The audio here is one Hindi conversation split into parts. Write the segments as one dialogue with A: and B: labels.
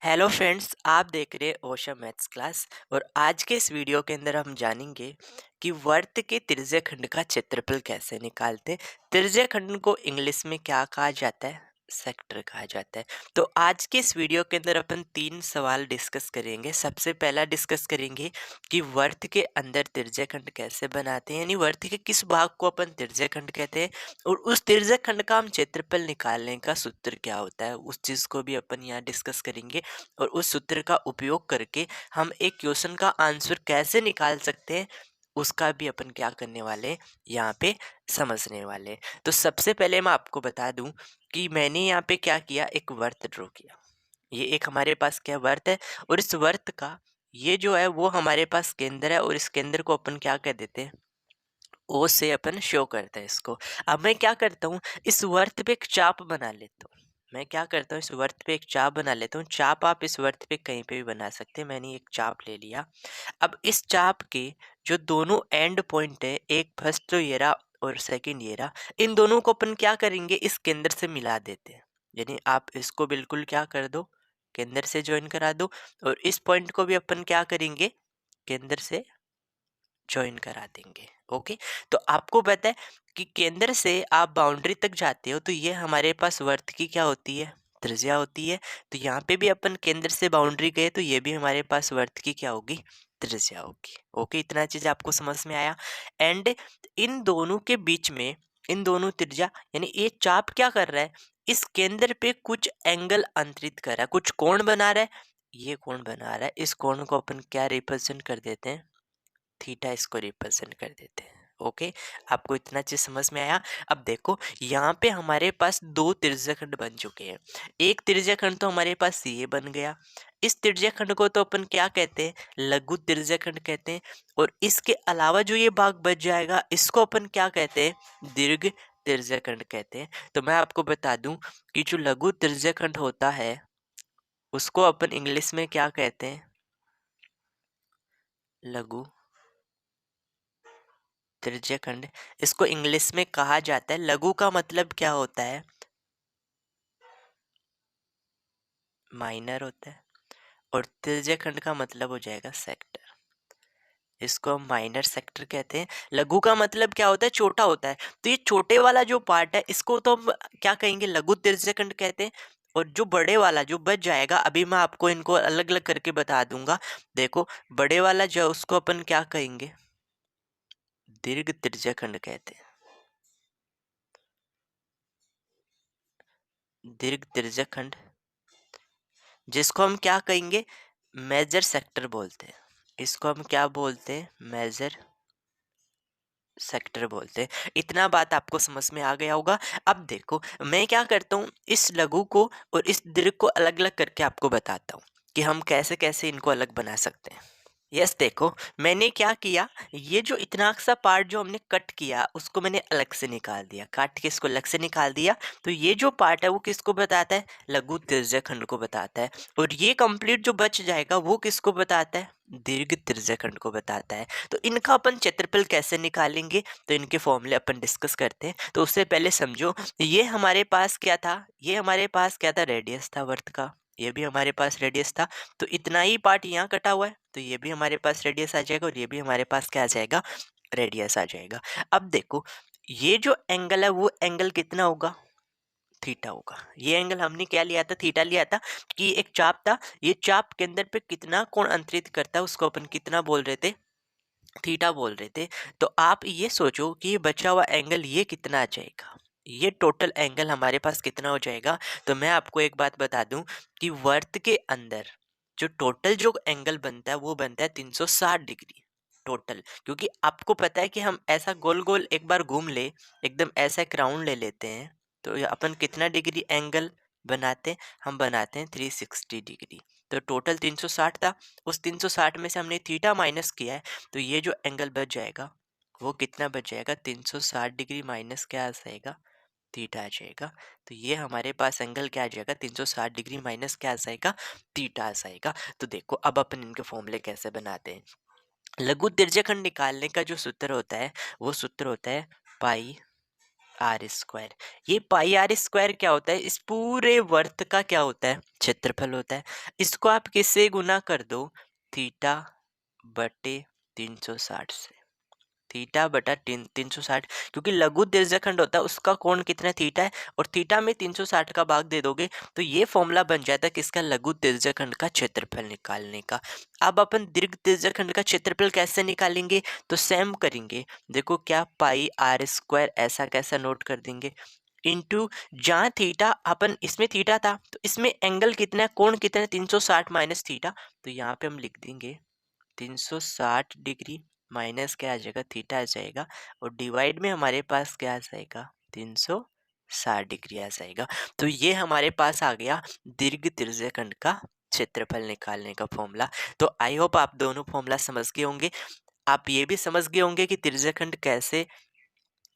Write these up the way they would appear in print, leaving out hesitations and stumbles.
A: हेलो फ्रेंड्स, आप देख रहे हैं ओशा मैथ्स क्लास। और आज के इस वीडियो के अंदर हम जानेंगे कि वर्त के त्रिज्य खंड का क्षेत्रफल कैसे निकालते हैं। त्रिज्य खंड को इंग्लिश में क्या कहा जाता है? सेक्टर कहा जाता है। तो आज के इस वीडियो के अंदर अपन 3 सवाल डिस्कस करेंगे। सबसे पहला डिस्कस करेंगे कि वर्त के अंदर त्रिज्य खंड कैसे बनाते हैं, यानी वर्त के किस भाग को अपन त्रिज्य खंड कहते हैं, और उस त्रिज्य खंड का हम क्षेत्रफल निकालने का सूत्र क्या होता है, उस चीज़ को भी अपन यहाँ डिस्कस करेंगे। और उस सूत्र का उपयोग करके हम एक क्वेश्चन का आंसर कैसे निकाल सकते हैं, उसका भी अपन क्या करने वाले हैं, यहाँ पे समझने वाले हैं। तो सबसे पहले मैं आपको बता दूं कि मैंने यहाँ पे क्या किया, एक वर्त ड्रॉ किया। ये एक हमारे पास क्या वर्त है, और इस वर्त का ये जो है वो हमारे पास केंद्र है, और इस केंद्र को अपन क्या कह देते हैं, ओ से अपन शो करते हैं इसको। अब मैं क्या करता हूँ, इस वर्त पे एक चाप बना लेता हूँ। मैं क्या करता हूँ, इस वर्त पे एक चाप बना लेता हूँ। चाप आप इस वर्त पे कहीं पे भी बना सकते हैं। मैंने एक चाप ले लिया। अब इस चाप के जो दोनों एंड पॉइंट है, एक फर्स्ट तो ये रहा और सेकंड ये रहा, इन दोनों को अपन क्या करेंगे, इस केंद्र से मिला देते हैं। यानी आप इसको बिल्कुल क्या कर दो, केंद्र से ज्वाइन करा दो, और इस पॉइंट को भी अपन क्या करेंगे, केंद्र से ज्वाइन करा देंगे। ओके, तो आपको पता है कि केंद्र से आप बाउंड्री तक जाते हो तो ये हमारे पास वर्त की क्या होती है, त्रिज्या होती है। तो यहाँ पे भी अपन केंद्र से बाउंड्री गए तो ये भी हमारे पास वर्त की क्या होगी, त्रिज्या होगी। ओके, इतना चीज आपको समझ में आया। एंड इन दोनों के बीच में, इन दोनों त्रिज्या यानी ये चाप क्या कर रहा है, इस केंद्र पे कुछ एंगल अंतरित कर रहा है, कुछ कोण बना रहा है। ये कोण बना रहा है, इस कोण को अपन क्या रिप्रेजेंट कर देते हैं, थीटा, इसको रिप्रेजेंट कर देते हैं। ओके, आपको इतना चीज समझ में आया। अब देखो यहाँ पे हमारे पास दो त्रिज्यखंड बन चुके हैं। एक त्रिज्यखंड तो हमारे पास ये बन गया। इस त्रिज्यखंड को तो अपन क्या कहते हैं, लघु त्रिज्यखंड कहते हैं। और इसके अलावा जो ये भाग बच जाएगा, इसको अपन क्या कहते हैं, दीर्घ त्रिज्यखंड कहते हैं। तो मैं आपको बता दूं कि जो लघु त्रिज्यखंड होता है उसको अपन इंग्लिश में क्या कहते हैं, लघु त्रिज्यखंड। इसको इंग्लिश में कहा जाता है, लघु का मतलब क्या होता है, माइनर होता है, और त्रिज्यखंड का मतलब हो जाएगा सेक्टर। इसको हम माइनर सेक्टर कहते हैं। लघु का मतलब क्या होता है, छोटा होता है। तो ये छोटे वाला जो पार्ट है इसको तो हम क्या कहेंगे, लघु त्रिज्यखंड कहते हैं। और जो बड़े वाला जो बच जाएगा, अभी मैं आपको इनको अलग अलग करके बता दूंगा। देखो, बड़े वाला जो है उसको अपन क्या कहेंगे, दीर्घ त्रिज्यखंड कहते हैं। दीर्घ त्रिज्यखंड, जिसको हम क्या कहेंगे, मेजर सेक्टर बोलते हैं। इसको हम क्या बोलते हैं, मेजर सेक्टर बोलते हैं। इतना बात आपको समझ में आ गया होगा। अब देखो मैं क्या करता हूँ, इस लघु को और इस दीर्घ को अलग अलग करके आपको बताता हूँ कि हम कैसे कैसे इनको अलग बना सकते हैं। यस, देखो मैंने क्या किया, ये जो इतना सा पार्ट जो हमने कट किया उसको मैंने अलग से निकाल दिया, काट के इसको अलग से निकाल दिया। तो ये जो पार्ट है वो किसको बताता है, लघु त्रिज्यखंड को बताता है। और ये कंप्लीट जो बच जाएगा वो किसको बताता है, दीर्घ त्रिज्यखंड को बताता है। तो इनका अपन क्षेत्रफल कैसे निकालेंगे, तो इनके फॉर्मूले अपन डिस्कस करते हैं। तो उससे पहले समझो, ये हमारे पास क्या था, ये हमारे पास क्या था, रेडियस था वर्त का। ये भी हमारे पास रेडियस था। तो इतना ही पार्ट यहाँ कटा हुआ है, तो ये भी हमारे पास रेडियस आ जाएगा, और ये भी हमारे पास क्या आ जाएगा, रेडियस आ जाएगा। अब देखो ये जो एंगल है वो एंगल कितना होगा, थीटा होगा। ये एंगल हमने क्या लिया था, थीटा लिया था। कि एक चाप था, ये चाप के अंदर पे कितना कोण अंतरित करता है उसको अपन कितना बोल रहे थे, थीटा बोल रहे थे। तो आप ये सोचो कि ये बचा हुआ एंगल ये कितना आ जाएगा, ये टोटल एंगल हमारे पास कितना हो जाएगा। तो मैं आपको एक बात बता दूं कि वर्त के अंदर जो टोटल जो एंगल बनता है वो बनता है 360 डिग्री टोटल। क्योंकि आपको पता है कि हम ऐसा गोल गोल एक बार घूम ले, एकदम ऐसा एक राउंड ले लेते हैं, तो ये अपन कितना डिग्री एंगल बनाते हैं, हम बनाते हैं 360 डिग्री। तो टोटल 360 था, उस 360 में से हमने थीटा माइनस किया है। तो ये जो एंगल बच जाएगा वो कितना बच जाएगा, 360 डिग्री माइनस क्या आ जाएगा, थीटा आ जाएगा। तो ये हमारे पास एंगल क्या आ जाएगा, 360 डिग्री माइनस क्या आ जाएगा, थीटा आ जाएगा। तो देखो अब अपन इनके फॉर्मूले कैसे बनाते हैं। लघु त्रिज्यखंड निकालने का जो सूत्र होता है वो सूत्र होता है पाई आर स्क्वायर। ये पाई आर स्क्वायर क्या होता है, इस पूरे वर्त का क्या होता है, क्षेत्रफल होता है। इसको आप किससे गुना कर दो, थीटा बटे 360 से, थीटा बटा 360, क्योंकि लघु तिर्यकखंड होता है उसका कोण कितना थीटा है, और थीटा में 360 का भाग दे दोगे तो ये फॉर्मूला बन जाता है किसका, लघु तिर्यकखंड का क्षेत्रफल निकालने का। अब अपन दीर्घ तिर्यकखंड का क्षेत्रफल कैसे निकालेंगे, तो सेम करेंगे। देखो क्या, पाई आर स्क्वायर ऐसा कैसा नोट कर देंगे, इंटू जहाँ थीटा, अपन इसमें थीटा था तो इसमें एंगल कितना है, कोण कितना है, 360 माइनस थीटा, तो यहाँ पे हम लिख देंगे 360 डिग्री माइनस क्या आ जाएगा, थीटा आ जाएगा, और डिवाइड में हमारे पास क्या आ जाएगा, 360 डिग्री आ जाएगा। तो ये हमारे पास आ गया दीर्घ तिर्यकखंड का क्षेत्रफल निकालने का फॉर्मूला। तो आई होप आप दोनों फॉर्मूला समझ गए होंगे। आप ये भी समझ गए होंगे कि तिर्यकखंड कैसे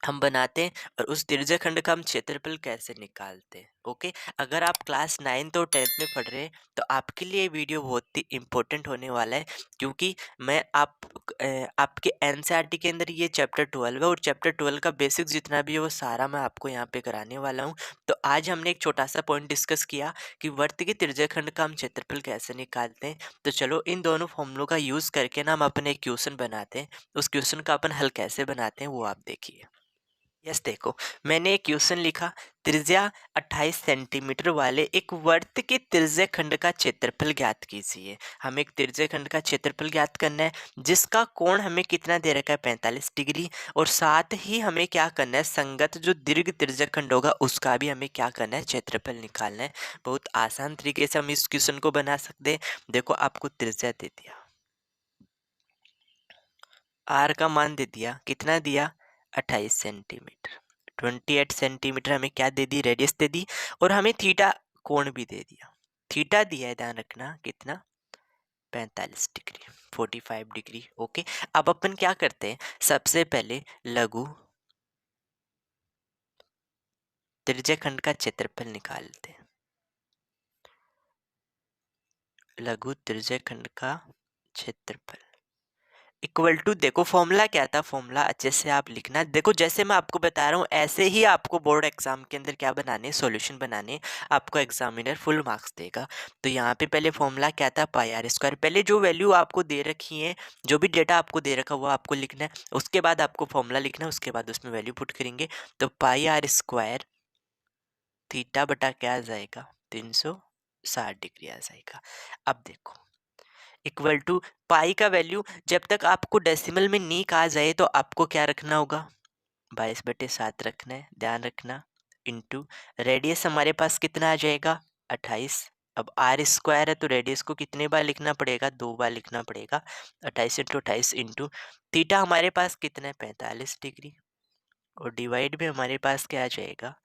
A: हम बनाते हैं और उस तिर्यकखंड का हम क्षेत्रफल कैसे निकालते हैं। ओके, अगर आप क्लास 9th और 10th में पढ़ रहे हैं तो आपके लिए ये वीडियो बहुत ही इम्पोर्टेंट होने वाला है, क्योंकि मैं आपके एनसीईआरटी के अंदर ये चैप्टर 12 है, और चैप्टर 12 का बेसिक जितना भी है वो सारा मैं आपको यहाँ पे कराने वाला हूँ। तो आज हमने एक छोटा सा पॉइंट डिस्कस किया कि वर्त के तिर्यकखंड का हम क्षेत्रफल कैसे निकालते हैं। तो चलो इन दोनों फॉर्मूलों का यूज़ करके ना हम अपने एक क्वेश्चन बनाते हैं। उस क्वेश्चन का अपन हल कैसे बनाते हैं वो आप देखिए। यस, देखो मैंने एक क्वेश्चन लिखा, त्रिज्या 28 सेंटीमीटर वाले एक वर्त के त्रिज्यखंड का क्षेत्रफल ज्ञात कीजिए। हमें एक त्रिज्यखंड का क्षेत्रफल ज्ञात करना है जिसका कोण हमें कितना दे रखा है, 45 डिग्री, और साथ ही हमें क्या करना है, संगत जो दीर्घ त्रिज्यखंड होगा उसका भी हमें क्या करना है, क्षेत्रफल निकालना है। बहुत आसान तरीके से हम इस क्वेश्चन को बना सकते हैं। देखो आपको त्रिज्या दे दिया, आर का मान दे दिया, कितना दिया, 28 सेंटीमीटर, 28 सेंटीमीटर हमें क्या दे दी, रेडियस दे दी, और हमें थीटा कोण भी दे दिया, थीटा दिया है, ध्यान रखना कितना, 45 डिग्री, 45 डिग्री। ओके, अब अपन क्या करते हैं, सबसे पहले लघु त्रिज्यखंड का क्षेत्रफल निकालते हैं। लघु त्रिज्यखंड का क्षेत्रफल इक्वल टू, देखो फॉर्मूला क्या था, फॉर्मूला अच्छे से आप लिखना। देखो जैसे मैं आपको बता रहा हूँ ऐसे ही आपको बोर्ड एग्जाम के अंदर क्या बनाने, सॉल्यूशन बनाने, आपको एग्जामिनर फुल मार्क्स देगा। तो यहाँ पे पहले फॉर्मूला क्या था, पाई आर स्क्वायर, पहले जो वैल्यू आपको दे रखी है, जो भी डेटा आपको दे रखा वो आपको लिखना है, उसके बाद आपको फॉर्मूला लिखना है, उसके बाद उसमें वैल्यू पुट करेंगे। तो पाई आर स्क्वायर थीटा बटा क्या आ जाएगा, 360 डिग्री आ जाएगा। अब देखो इक्वल टू पाई का वैल्यू जब तक आपको डेसिमल में नहीं कहा जाए तो आपको क्या रखना होगा, 22/7 रखना है, ध्यान रखना, इंटू रेडियस हमारे पास कितना आ जाएगा, 28। अब आर स्क्वायर है तो रेडियस को कितने बार लिखना पड़ेगा, 2 बार लिखना पड़ेगा, 28 × 28 इंटू थीटा हमारे पास कितना है, 45 डिग्री, और डिवाइड में हमारे पास क्या आ जाएगा,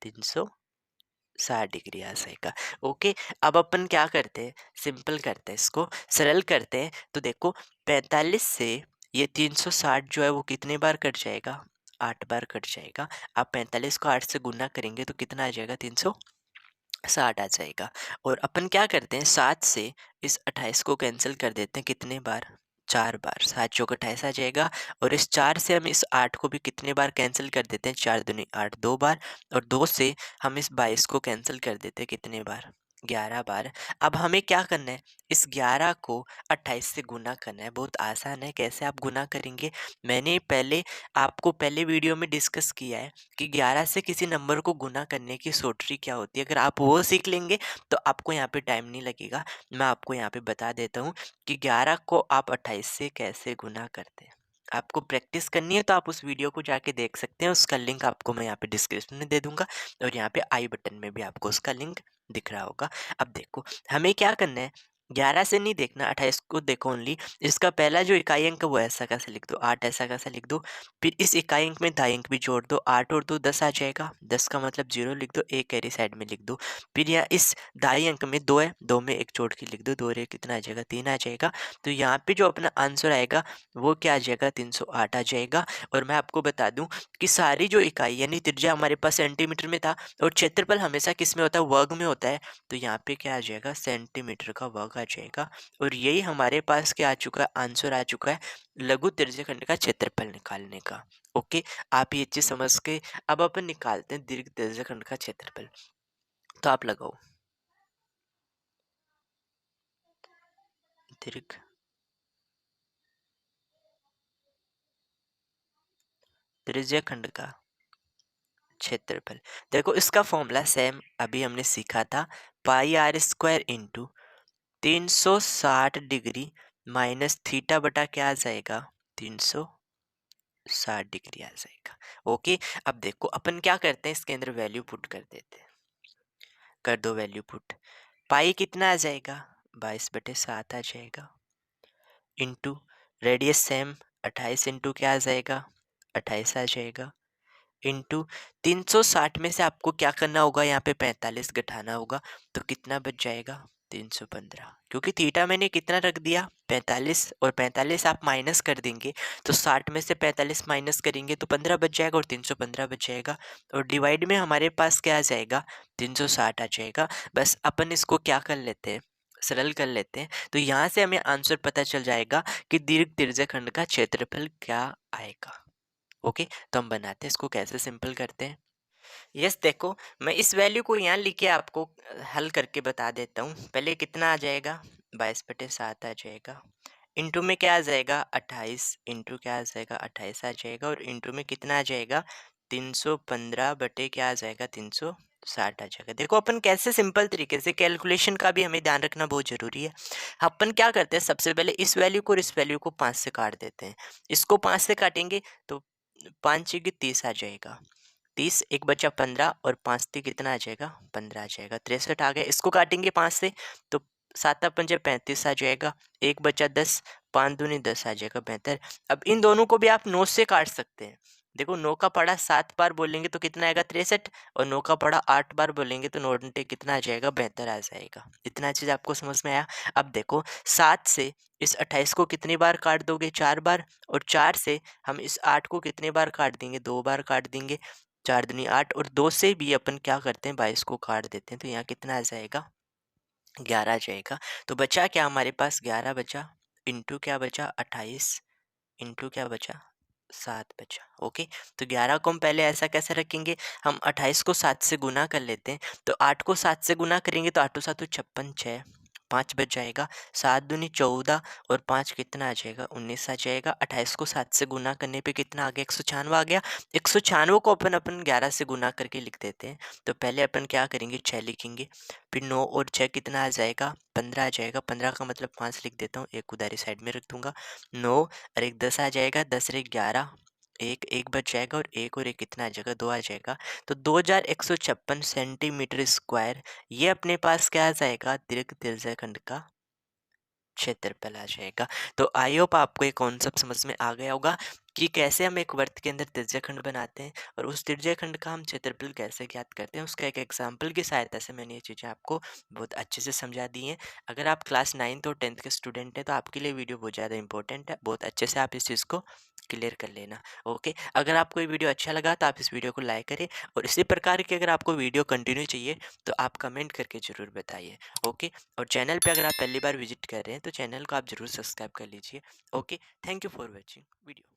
A: 360 डिग्री आ जाएगा। ओके, अब अपन क्या करते हैं, सिंपल करते हैं, इसको सरल करते हैं। तो देखो 45 से ये 360 जो है वो कितने बार कट जाएगा, 8 बार कट जाएगा। आप 45 को 8 से गुना करेंगे तो कितना आ जाएगा, 360 आ जाएगा। और अपन क्या करते हैं, 7 से इस 28 को कैंसिल कर देते हैं, कितने बार, 4 बार, 7 चौक 28 आ जाएगा। और इस 4 से हम इस 8 को भी कितने बार कैंसिल कर देते हैं, 4 दूनी 8, 2 बार, और 2 से हम इस 22 को कैंसिल कर देते हैं, कितने बार, 11 बार। अब हमें क्या करना है, इस 11 को 28 से गुना करना है। बहुत आसान है, कैसे आप गुना करेंगे, मैंने पहले आपको पहले वीडियो में डिस्कस किया है कि 11 से किसी नंबर को गुना करने की सोटरी क्या होती है। अगर आप वो सीख लेंगे तो आपको यहाँ पे टाइम नहीं लगेगा। मैं आपको यहाँ पे बता देता हूँ कि 11 को आप 28 से कैसे गुना करते हैं। आपको प्रैक्टिस करनी है तो आप उस वीडियो को जाके देख सकते हैं, उसका लिंक आपको मैं यहाँ पे डिस्क्रिप्शन में दे दूंगा, और यहाँ पे आई बटन में भी आपको उसका लिंक दिख रहा होगा। अब देखो हमें क्या करना है, 11 से नहीं देखना, 28 को देखो ओनली। इसका पहला जो इकाई अंक है वो ऐसा कैसे लिख दो, 8 ऐसा कैसा लिख दो, फिर इस इकाई अंक में दाई अंक भी जोड़ दो, 8 और 2 10 आ जाएगा, 10 का मतलब 0 लिख दो, एक कैरी साइड में लिख दो। फिर यहाँ इस दाई अंक में 2 है, 2 में एक जोड़ के लिख दो, 2 रे कितना आ जाएगा, 3 आ जाएगा। तो यहाँ पे जो अपना आंसर आएगा वो क्या आ जाएगा, 308 आ जाएगा। और मैं आपको बता दूं कि सारी जो इकाई यानी त्रिज्या हमारे पास सेंटीमीटर में था, और क्षेत्रफल हमेशा किस में होता है, वर्ग में होता है। तो यहाँ पे क्या आ जाएगा, सेंटीमीटर का वर्ग आ जाएगा। और यही हमारे पास क्या आ चुका है, आंसर आ चुका है लघु त्रिज्यखंड का क्षेत्रफल निकालने का। ओके, आप ये चीज समझ के अब अपन निकालते हैं दीर्घ त्रिज्यखंड का क्षेत्रफल। तो आप लगाओ दीर्घ त्रिज्यखंड का क्षेत्रफल। देखो इसका फॉर्मूला सेम अभी हमने सीखा था, pi r square into 360 minus theta बटा क्या आ जाएगा, 360 आ जाएगा। ओके, अब देखो अपन क्या करते हैं, इसके अंदर वैल्यू पुट कर देते हैं। कर दो वैल्यू पुट। पाई कितना आ जाएगा, 22/7 आ जाएगा, इंटू रेडियस सेम 28 इंटू क्या आ जाएगा, 28 आ जाएगा, इंटू 360 में से आपको क्या करना होगा, यहाँ पे 45 घटाना होगा। तो कितना बच जाएगा, 315। क्योंकि थीटा मैंने कितना रख दिया, 45, और 45 आप माइनस कर देंगे तो 60 में से 45 माइनस करेंगे तो 15 बच जाएगा, और 315 बच जाएगा। और डिवाइड में हमारे पास क्या आ जाएगा, 360 आ जाएगा। बस अपन इसको क्या कर लेते हैं, सरल कर लेते हैं। तो यहाँ से हमें आंसर पता चल जाएगा कि दीर्घ त्रिज्यखंड का क्षेत्रफल क्या आएगा। ओके, तो हम बनाते हैं इसको, कैसे सिंपल करते हैं। यस, देखो मैं इस वैल्यू को यहाँ लिख के आपको हल करके बता देता हूँ। पहले कितना आ जाएगा, 22/7 आ जाएगा, इंटू में क्या आ जाएगा, 28, इंटू क्या आ जाएगा, 28 आ जाएगा, और इंटू में कितना आ जाएगा, 315 बटे क्या आ जाएगा, 360 आ जाएगा। देखो अपन कैसे सिंपल तरीके से, कैलकुलेशन का भी हमें ध्यान रखना बहुत जरूरी है। अपन क्या करते हैं, सबसे पहले इस वैल्यू को और इस वैल्यू को 5 से काट देते हैं। इसको 5 से काटेंगे तो 5 की 30 आ जाएगा, 30 एक बचा 15, और 5 थी कितना आ जाएगा, 15 आ जाएगा, 63 आ गया। इसको काटेंगे 5 से तो 7 पंजे 35 आ जाएगा, एक बचा 10, 5 दूनी 10 आ जाएगा, 72। अब इन दोनों को भी आप 9 से काट सकते हैं। देखो 9 का पढ़ा 7 बार बोलेंगे तो कितना आएगा, 63, और 9 का पढ़ा 8 बार बोलेंगे तो 9 घंटे कितना आ जाएगा, 72 आ जाएगा। इतना चीज़ आपको समझ में आया। अब देखो 7 से इस 28 को कितनी बार काट दोगे, 4 बार, और 4 से हम इस 8 को कितने बार काट देंगे, 2 बार काट देंगे, 4 दूनी 8, और 2 से भी अपन क्या करते हैं, 22 को काट देते हैं, तो यहाँ कितना आ जाएगा, 11 आ जाएगा। तो बचा क्या हमारे पास, 11 बचा, इंटू क्या बचा, 28, इंटू क्या बचा, 7 बचा। ओके, तो 11 को हम पहले ऐसा कैसे रखेंगे, हम 28 को 7 से गुना कर लेते हैं। तो 8 को 7 से गुना करेंगे तो 8 7 56, 6, 5 बच जाएगा, 7 दूनी 14, और 5 कितना आ जाएगा, 19 आ जाएगा। 28 को 7 से गुना करने पे कितना आ गया, 196 आ गया। 196 को अपन 11 से गुना करके लिख देते हैं। तो पहले अपन क्या करेंगे, 6 लिखेंगे, फिर 9 और 6 कितना आ जाएगा, 15 आ जाएगा। 15 का मतलब 5 लिख देता हूँ, एक उधारी साइड में रख दूंगा, 9 और एक 10 आ जाएगा, 10 और एक 11, एक बच जाएगा, और एक कितना आ जाएगा, 2 आ जाएगा। तो 2156 सेंटीमीटर स्क्वायर ये अपने पास क्या आ जाएगा, दीर्घ त्रिज्यखंड का क्षेत्रफल आ जाएगा। तो आई होप आपको ये कॉन्सेप्ट समझ में आ गया होगा कि कैसे हम एक वर्त के अंदर त्रिज्यखंड बनाते हैं, और उस त्रिज्यखंड का हम क्षेत्रफल कैसे ज्ञात करते हैं। उसका एक एग्जाम्पल की सहायता से मैंने ये चीज़ें आपको बहुत अच्छे से समझा दी हैं। अगर आप क्लास 9th और 10th के स्टूडेंट हैं तो आपके लिए वीडियो बहुत ज़्यादा इंपॉर्टेंट है, बहुत अच्छे से आप इस चीज़ को क्लियर कर लेना। ओके, अगर आपको ये वीडियो अच्छा लगा तो आप इस वीडियो को लाइक करें, और इसी प्रकार की अगर आपको वीडियो कंटिन्यू चाहिए तो आप कमेंट करके ज़रूर बताइए। ओके, और चैनल पे अगर आप पहली बार विजिट कर रहे हैं तो चैनल को आप ज़रूर सब्सक्राइब कर लीजिए। Okay, thank you for watching video.